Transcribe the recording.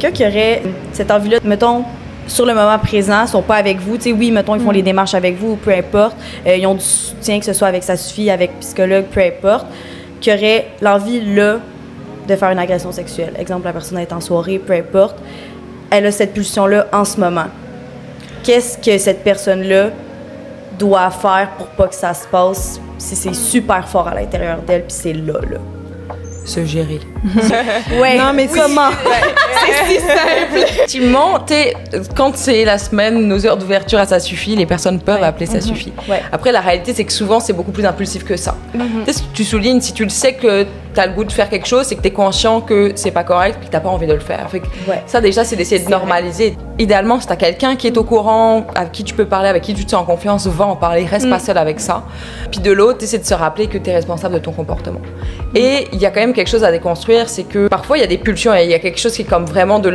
Quelqu'un qui aurait cette envie-là, mettons, sur le moment présent, sont pas avec vous, tu sais, oui, mettons, ils font les démarches avec vous, peu importe, ils ont du soutien, que ce soit avec sa fille, avec psychologue, peu importe, qui aurait l'envie, là, de faire une agression sexuelle. Exemple, la personne est en soirée, peu importe, elle a cette pulsion-là en ce moment. Qu'est-ce que cette personne-là doit faire pour pas que ça se passe si c'est super fort à l'intérieur d'elle, puis c'est là? Se gérer. Ouais. Non, mais comment? C'est si simple. Effectivement, quand c'est la semaine, nos heures d'ouverture, ça suffit, les personnes peuvent appeler ça suffit. Ouais. Après, la réalité, c'est que souvent, c'est beaucoup plus impulsif que ça. Tu sais, ce que tu soulignes, si tu le sais que tu as le goût de faire quelque chose, c'est que tu es conscient que c'est pas correct et que tu n'as pas envie de le faire. Fait que ça, déjà, c'est d'essayer de normaliser. Idéalement, si tu as quelqu'un qui est au courant, avec qui tu peux parler, avec qui tu te sens en confiance, va en parler, reste pas seul avec ça. Puis de l'autre, essaie de se rappeler que tu es responsable de ton comportement. Et il y a quand même quelque chose à déconstruire, c'est que parfois, il y a des pulsions et il y a quelque chose qui est comme vraiment de